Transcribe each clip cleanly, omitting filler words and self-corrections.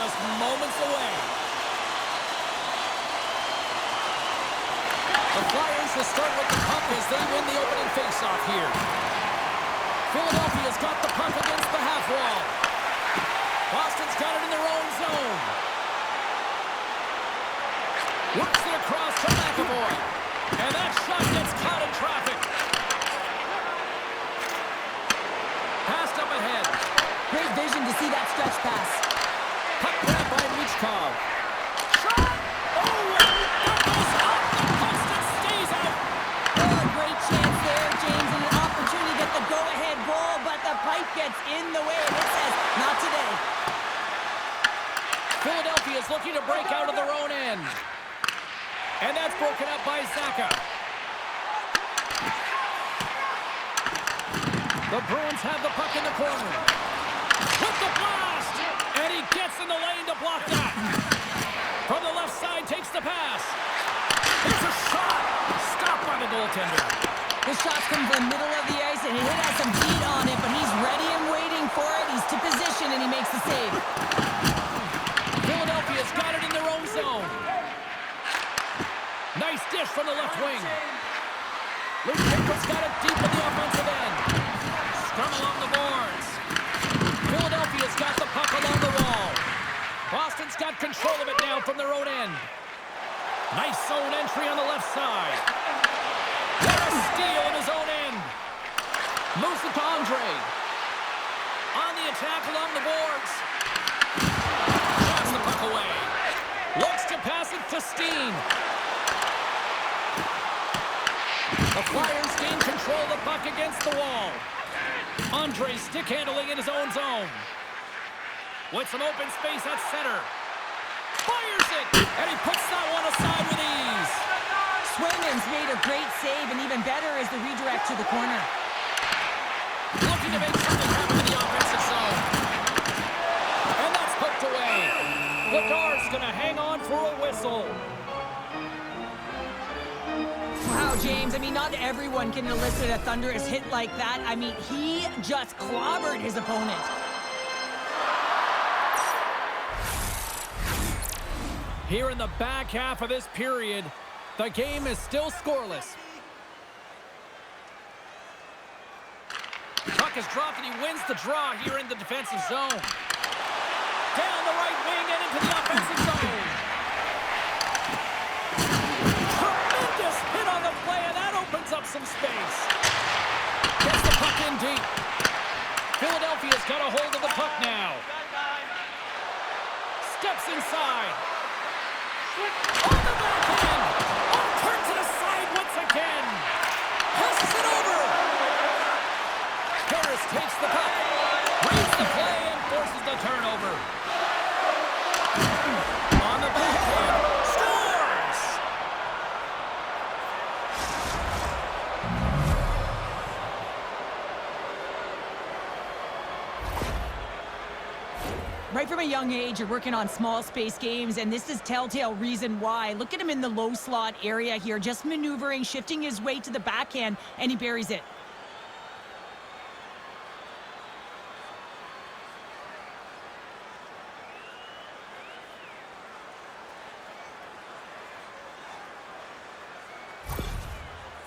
just moments away. The Flyers will start with the puck as they win the opening faceoff here. Philadelphia's got the puck against the half wall. Boston's got it in their own zone. Works it across to McAvoy. And that shot gets caught in traffic. Passed up ahead. Great vision to see that stretch pass. Puck grab by Michkov. Shot! Oh, that goes up the post and stays out. Oh, a great chance there, James, and an opportunity to get the go-ahead goal, but the pipe gets in the way, and it says, not today. Philadelphia's looking to break out of their own end. And that's broken up by Zacha. The Bruins have the puck in the corner. With the blast! And he gets in the lane to block that. From the left side, takes the pass. It's a shot! Stopped by the goaltender. The shot's come from the middle of the ice, and it has some heat on it, but he's ready and waiting for it. He's to position, and he makes the save. Philadelphia's got it in their own zone. Nice dish from the left wing. Luke Pickle's got it deep in the offensive end. Scrum along the boards. Philadelphia's got the puck along the wall. Boston's got control of it now from their own end. Nice zone entry on the left side. What a steal in his own end. Moves it to Andre. On the attack along the boards. Shots the puck away. Looks to pass it to Steen. The Flyers gain control of the puck against the wall. Andre stick handling in his own zone. With some open space at center. Fires it! And he puts that one aside with ease. Swayman's made a great save, and even better is the redirect to the corner. Looking to make something happen in the offensive zone. And that's poked away. Vladar's going to hang on for a whistle. Wow, James, I mean, not everyone can elicit a thunderous hit like that. I mean, he just clobbered his opponent. Here in the back half of this period, the game is still scoreless. Puck is dropped and he wins the draw here in the defensive zone. Down the right wing and into the offensive zone. Tremendous hit on the play, and that opens up some space. Gets the puck in deep. Philadelphia's got a hold of the puck now. Steps inside. On the backhand. Oh, turns it aside once again. Passes it over. Harris takes the puck. Reads the play and forces the turnover. On the backhand. Scores! Right from a young age, you're working on small space games, and this is telltale reason why. Look at him in the low slot area here, just maneuvering, shifting his way to the backhand, and he buries it.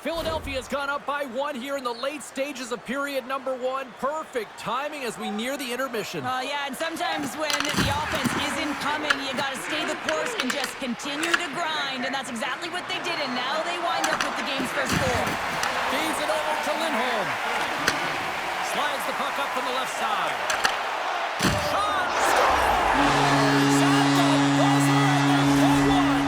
Philadelphia's gone up by one here in the late stages of period number one. Perfect timing as we near the intermission. Yeah, and sometimes when the offense isn't coming, you got to stay the course and just continue to grind, and that's exactly what they did, and now they wind up with the game's first goal. Feeds it over to Lindholm. Slides the puck up from the left side. Shot! Scores! At the buzzer, and they've won!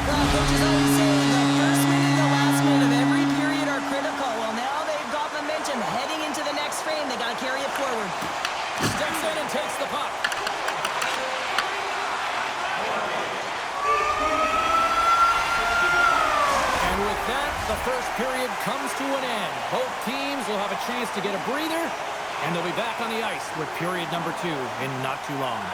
Well, coaches always say the first minute and the last minute of every period are critical. Well, now they've got momentum. Heading into the next frame, they got to carry it forward. Steps in and takes the puck. And with that, the first period comes to an end. Both teams will have a chance to get a breather, and they'll be back on the ice with period number two in not too long.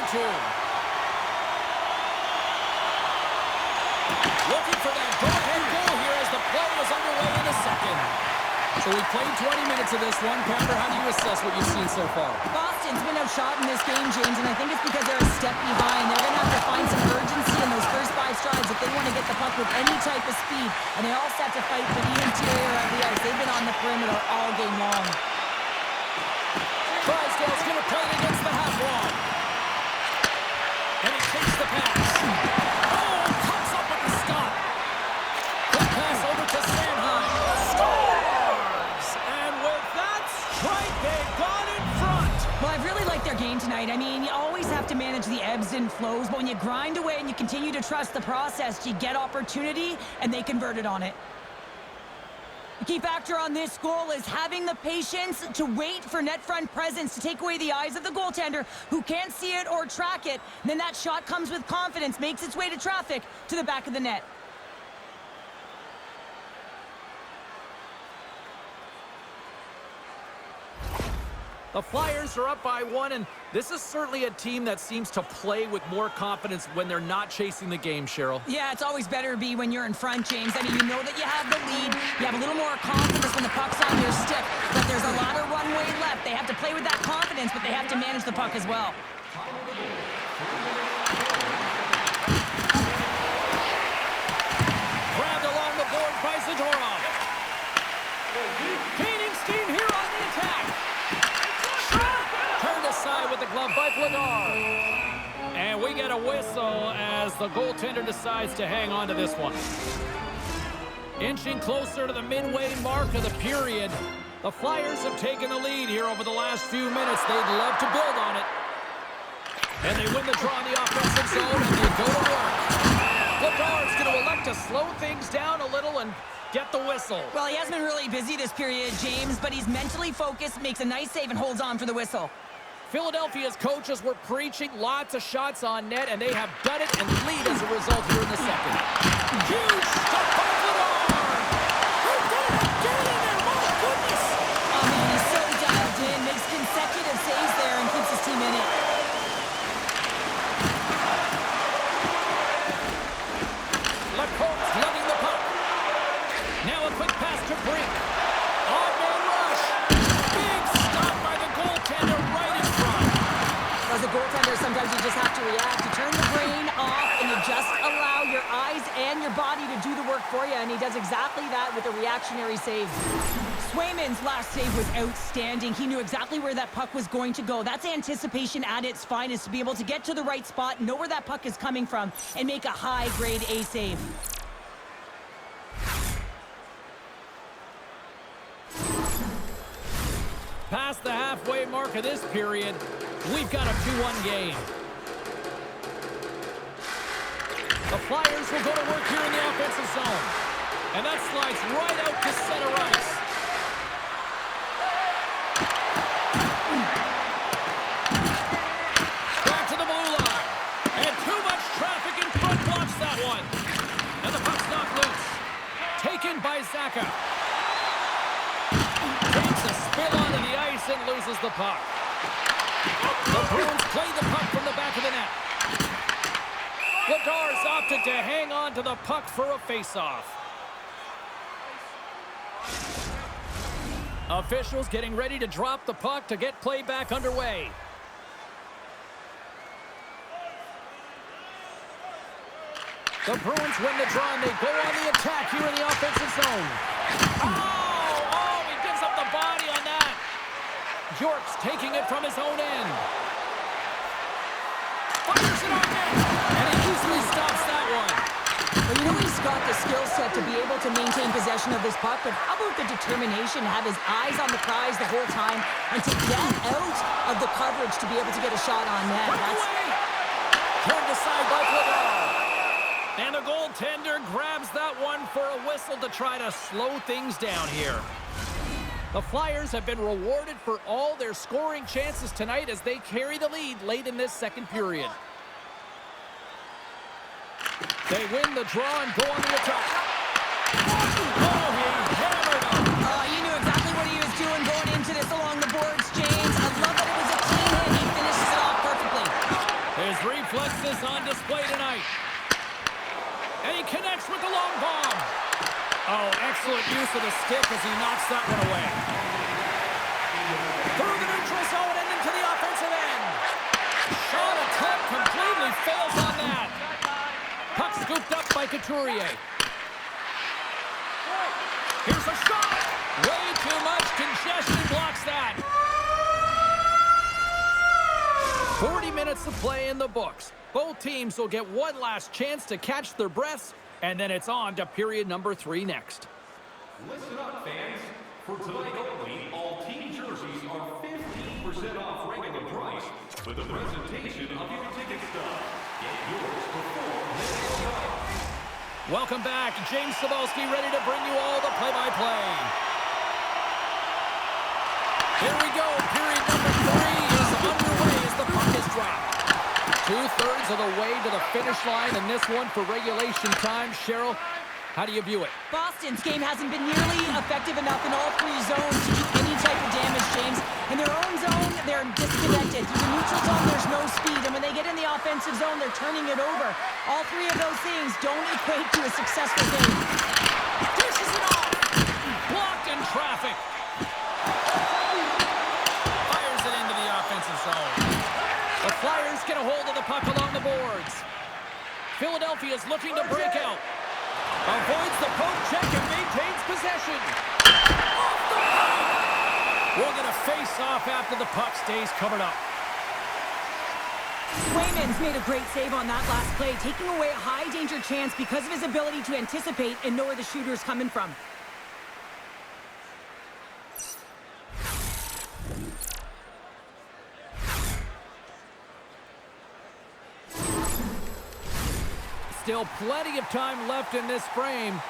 to him. Looking for that go-ahead goal here as the play is underway in a second. So we played 20 minutes of this one. Pepper, how do you assess what you've seen so far? Boston's been outshot in this game, James, and I think it's because they're a step behind. They're going to have to find some urgency in those first 5 strides if they want to get the puck with any type of speed. And they all have to fight for the interior of the ice. They've been on the perimeter all game long. Drysdale's going to play it against the half wall. And he takes the pass. Oh, comes up with the stop. Quick pass over to Sanheim. Scores! And with that strike, they've gone in front. Well, I've really liked their game tonight. I mean, you always have to manage the ebbs and flows, but when you grind away and you continue to trust the process, you get opportunity, and they converted on it. The key factor on this goal is having the patience to wait for net front presence to take away the eyes of the goaltender who can't see it or track it. And then that shot comes with confidence, makes its way to traffic to the back of the net. The Flyers are up by 1, and this is certainly a team that seems to play with more confidence when they're not chasing the game, Cheryl. Yeah, it's always better to be when you're in front, James. I mean, you know that you have the lead. You have a little more confidence when the puck's on your stick, but there's a lot of runway left. They have to play with that confidence, but they have to manage the puck as well. Grabbed along the board by Zadorov. Gaining steam here on the attack. Turned aside with the glove by Vladar. And we get a whistle as the goaltender decides to hang on to this one. Inching closer to the midway mark of the period. The Flyers have taken the lead here over the last few minutes. They'd love to build on it. And they win the draw in the offensive zone, and they go to work. Vladar's going to elect to slow things down a little and get the whistle. Well, he hasn't been really busy this period, James, but he's mentally focused, makes a nice save, and holds on for the whistle. Philadelphia's coaches were preaching lots of shots on net, and they have done it and lead as a result here in the second. Huge stop by Vladar! He did it again, and my goodness! I mean, he's so dialed in, makes consecutive saves there, and keeps his team in it. Lacourte's lugging the puck. Now a quick pass to Brink. Odd-man rush. Big stop by the goaltender right in front. As a goaltender, sometimes you just have to react. You turn the brain off, and you just allow your eyes and your body to do the work for you, and he does exactly that with a reactionary save. Swayman's last save was outstanding. He knew exactly where that puck was going to go. That's anticipation at its finest, to be able to get to the right spot, know where that puck is coming from, and make a high-grade A save. Past the halfway mark of this period, we've got a 2-1 game. The Flyers will go to work here in the offensive zone. And that slides right out to center ice. Back to the blue line. And too much traffic in front blocks that one. And the puck's knocked loose. Taken by Zaka. Takes a spill onto the ice and loses the puck. The Bruins play the puck from the back of the net. Vladar's opted to hang on to the puck for a face-off. Officials getting ready to drop the puck to get play back underway. The Bruins win the draw and they go on the attack here in the offensive zone. Oh, he gives up the body on that. York's taking it from his own end. Fires it on net, and he easily stops that one. Well, you know he's got the skill set to be able to maintain possession of this puck, but how about the determination to have his eyes on the prize the whole time and to get out of the coverage to be able to get a shot on net? Turned aside by Vladar. And the goaltender grabs that one for a whistle to try to slow things down here. The Flyers have been rewarded for all their scoring chances tonight as they carry the lead late in this second period. They win the draw and go on the attack. Oh, he hammered him. You knew exactly what he was doing going into this along the boards, James. I love that it was a clean hit. He finishes it off perfectly. They is on display tonight. And he connects with the long bomb. Oh, excellent use of the stick as he knocks that one away. Through the neutral zone and into the offensive end. Shot attempt completely fails on that. Puck scooped up by Couturier. Here's a shot. Way too much congestion blocks that. 40 minutes of play in the books. Both teams will get one last chance to catch their breaths, and then it's on to period number 3 next. Listen up, fans. For tonight only, all team jerseys are 15% off regular price with the presentation of your ticket stub. Get yours before midnight tonight. Welcome back. James Cybulski ready to bring you all the play-by-play. Here we go. Period number 3 is underway as the puck is dropped. 2/3 of the way to the finish line in this one for regulation time. Cheryl, how do you view it? Boston's game hasn't been nearly effective enough in all 3 zones to do any type of damage, James. In their own zone, they're disconnected. Through the neutral zone, there's no speed. And when they get in the offensive zone, they're turning it over. All 3 of those things don't equate to a successful game. Dishes it off. Blocked in traffic. Fires it into the offensive zone. The Flyers get a hold of the puck along the boards. Philadelphia is looking to break out. Avoids the poke check and maintains possession. Off the puck! We'll get a face-off after the puck stays covered up. Swayman's made a great save on that last play, taking away a high-danger chance because of his ability to anticipate and know where the shooter's coming from. Still plenty of time left in this frame.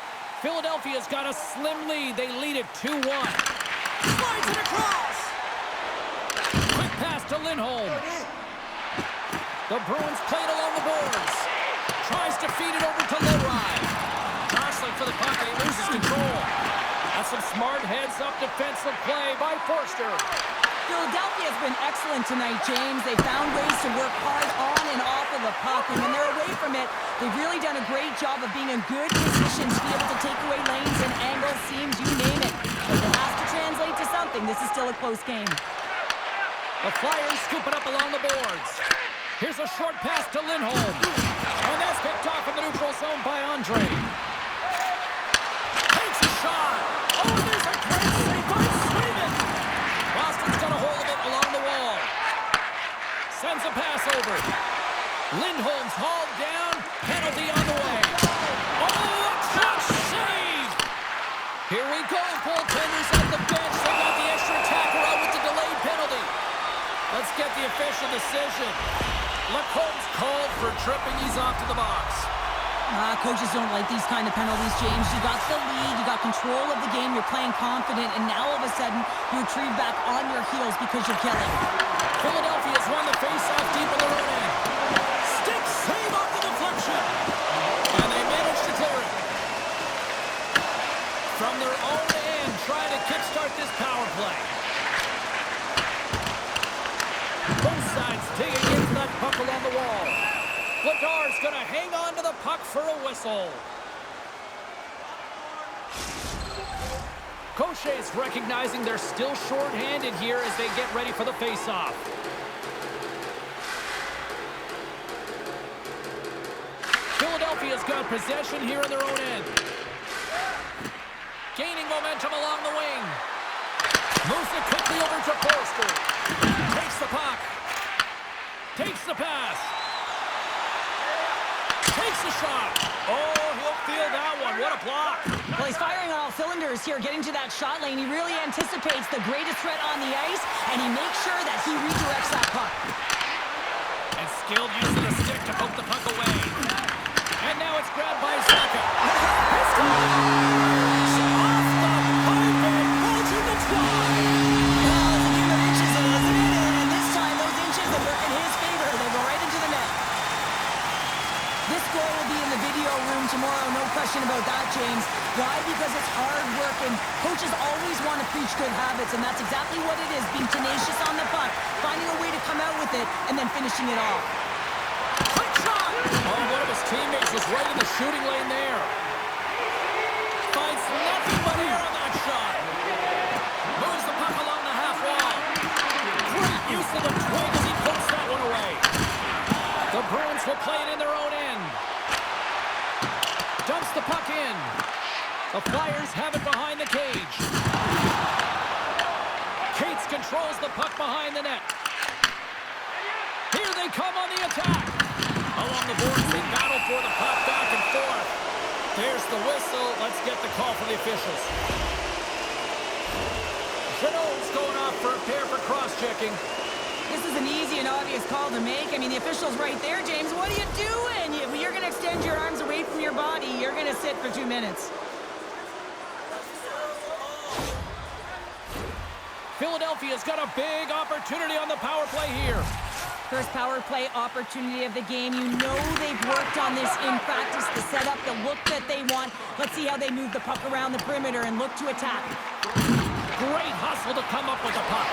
Philadelphia's got a slim lead. They lead it 2-1. Slides it across. Quick pass to Lindholm. The Bruins play it along the boards. Tries to feed it over to Leroy. Jostling for the puck and he loses control. That's some smart heads-up defensive play by Forster. Philadelphia has been excellent tonight, James. They found ways to work hard on and off of the puck, and when they're away from it, they've really done a great job of being in good position to be able to take away lanes and angles, seams, you name it. But it has to translate to something. This is still a close game. The Flyers scoop it up along the boards. Here's a short pass to Lindholm. And that's picked off in the neutral zone by Andre. Takes a shot. Oh, there's a great save by Swayman. Boston's got a hold of it along the wall. Sends a pass over. Lindholm's hauled down. Penalty on the way. Oh, a clutch save! Here we go. Goaltenders at the bench. They got the extra attacker out with the delayed penalty. Let's get the official decision. Lacombe's called for tripping. He's off to the box. Coaches don't like these kind of penalties, James. You got the lead, you got control of the game, you're playing confident, and now all of a sudden, you retrieve back on your heels because you're killing. Philadelphia's won the face-off deep in their own end. Stick save off the deflection. And they manage to clear it. From their own end, trying to kickstart this power play. Both sides digging into that puck along the wall. Vladar's going to hang on to the puck for a whistle. Coche's recognizing they're still short-handed here as they get ready for the face-off. Philadelphia's got possession here in their own end. Gaining momentum along the wing. Moves it quickly over to Forster. Takes the puck. Takes the pass. Takes the shot. Oh, he'll feel that one. What a block. Well, he's firing on all cylinders here, getting to that shot lane. He really anticipates the greatest threat on the ice, and he makes sure that he redirects that puck. And skilled use of the stick to poke the puck away. And now it's grabbed by Saka. It's gone! Off the pipe and pulls in the twine. Well, it's a game of inches, isn't it? And this time, those inches will work in his favor. They'll go right into the net. This goal will be in the video room tomorrow, no question about that, James. Why? Because it's hard work, and coaches always want to preach good habits, and that's exactly what it is, being tenacious on the puck, finding a way to come out with it, and then finishing it off. Quick shot! shooting lane there. Finds nothing but air on that shot. Moves the puck along the half wall. Great use of the twig as he puts that one away. The Bruins will play it in their own end. Dumps the puck in. The Flyers have it behind the cage. Cates controls the puck behind the net. Here they come on the attack. Along the boards, they battle for the puck back and forth. There's the whistle. Let's get the call from the officials. Jeannot's going off for a pair for cross-checking. This is an easy and obvious call to make. I mean, the official's right there, James. What are you doing? You're going to extend your arms away from your body. You're going to sit for 2 minutes. Philadelphia's got a big opportunity on the power play here. First power play opportunity of the game. You know they've worked on this in practice, the setup, the look that they want. Let's see how they move the puck around the perimeter and look to attack. Great hustle to come up with the puck.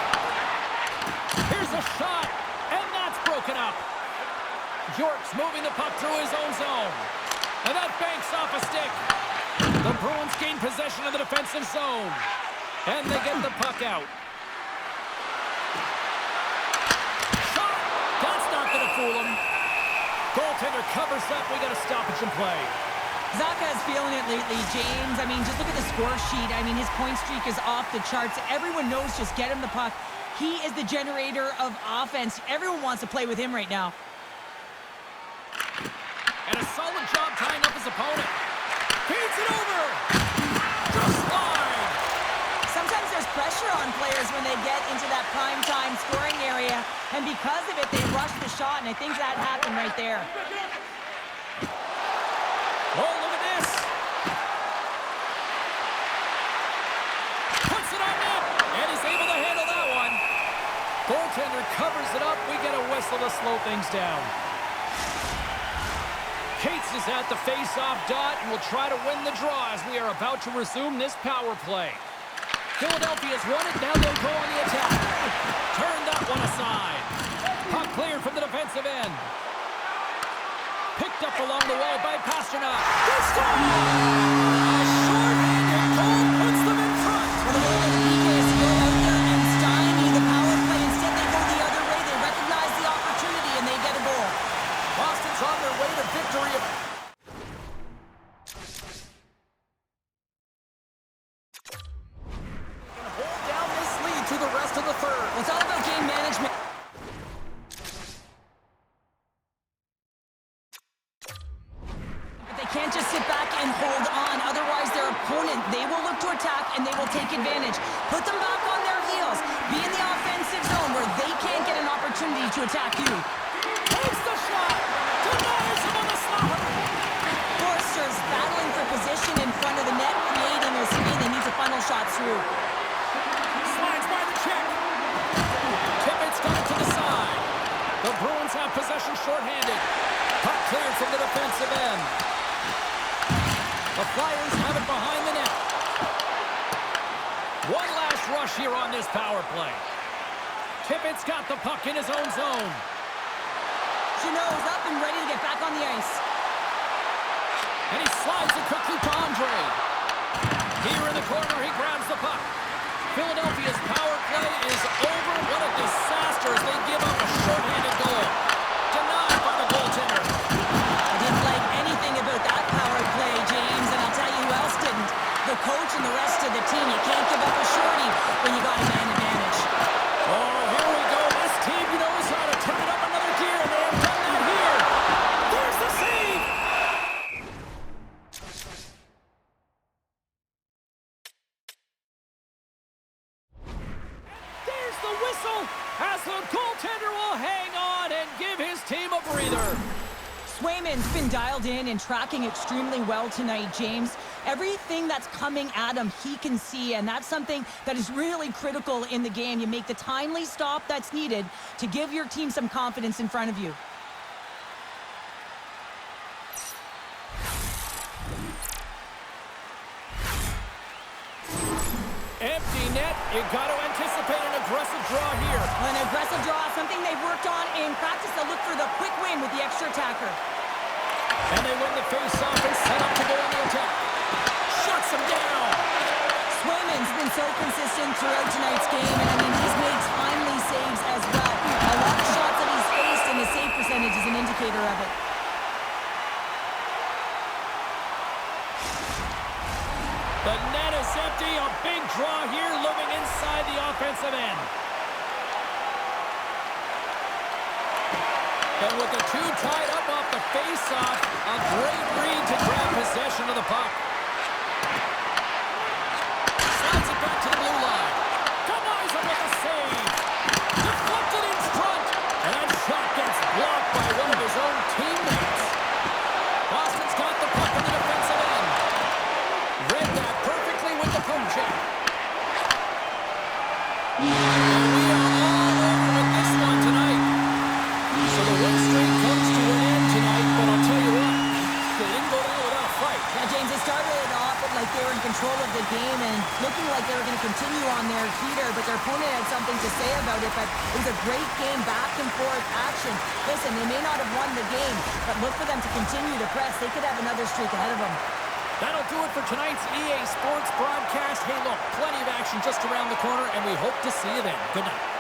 Here's a shot, and that's broken up. York's moving the puck through his own zone. And that banks off a stick. The Bruins gain possession of the defensive zone. And they get the puck out. Shot! That's not going to fool him. Goaltender covers up. We got a stoppage in play. Zacha's feeling it lately, James. I mean, just look at the score sheet. I mean, his point streak is off the charts. Everyone knows just get him the puck. He is the generator of offense. Everyone wants to play with him right now. And a solid job tying up his opponent. Feeds it over. Just wide. Sometimes there's pressure on players when they get into that prime-time scoring area. And because of it, they rush the shot, and I think that happened right there. Oh, look at this. Puts it on net. And he's able to handle that one. Goaltender covers it up. We get a whistle to slow things down. Cates is at the face-off dot and will try to win the draw as we are about to resume this power play. Philadelphia's won it. Now they'll go on the attack. Turn that one aside. Puck cleared from the defensive end. Picked up along the wall by Pasternak. They score! A short-handed goal puts them in front. Well, the goal of the PK is to go out there and stymie the power play. Instead, they go the other way. They recognize the opportunity, and they get a goal. Boston's on their way to victory. Hold down this lead to the rest of the third. Well, it's all about game management. But they can't just sit back and hold on. Otherwise, their opponent, they will look to attack, and they will take advantage. Put them back on their heels. Be in the offensive zone where they can't get an opportunity to attack you. Takes the shot. Denies him on the slot. Forster's battling for position in front of the net, creating a screen. They need to funnel shots through. Slides by the check. Tippett's got it to the side. The Bruins have possession shorthanded. Puck cleared from the defensive end. The Flyers have it behind the net. One last rush here on this power play. Tippett's got the puck in his own zone. Jeannot's up and ready to get back on the ice. And he slides it quickly to Andre. Here in the corner, he grabs the puck. Philadelphia's power play is over. What a disaster as they give up a shorthanded goal. Denied by the goaltender. I didn't like anything about that power play, James, and I'll tell you who else didn't. The coach and the rest of the team. You can't give up a shorty when you got a man advantage. Oh, here we go. This team knows how to turn it up another gear, and they have done that here. There's the save. There's the whistle as the goaltender will hang on and give his team a breather. Swayman's been dialed in and tracking extremely well tonight, James. Everything that's coming at him, he can see, and that's something that is really critical in the game. You make the timely stop that's needed to give your team some confidence in front of you. Empty net. You got to anticipate an aggressive draw here. An aggressive draw, something they've worked on in practice. They'll look for the quick win with the extra attacker. And they win the face-off and set up to go on the attack. Shuts him down. Swayman's been so consistent throughout tonight's game, and I mean, he's made timely saves as well. A lot of shots that he's faced, and the save percentage is an indicator of it. The net is empty. A big draw here looming inside the offensive end. And with the two tied up off the face-off, a great read to grab possession of the puck. Slides it back to the blue line. Kamiza with a save. Deflected in front. And that shot gets blocked by one of his own teammates. Boston's got the puck in the defensive end. Read that perfectly with the poke check. And we are all over with this one tonight. So the win streak comes to an end tonight, but I'll tell you what, they didn't go down without a fight. Yeah, James, they started it off like they were in control of the game and looking like they were going to continue on their heater, but their opponent had something to say about it. But it was a great game, back and forth action. Listen, they may not have won the game, but look for them to continue to press. They could have another streak ahead of them. That'll do it for tonight's EA Sports broadcast. Hey, look, plenty of action just around the corner, and we hope to see you then. Good night.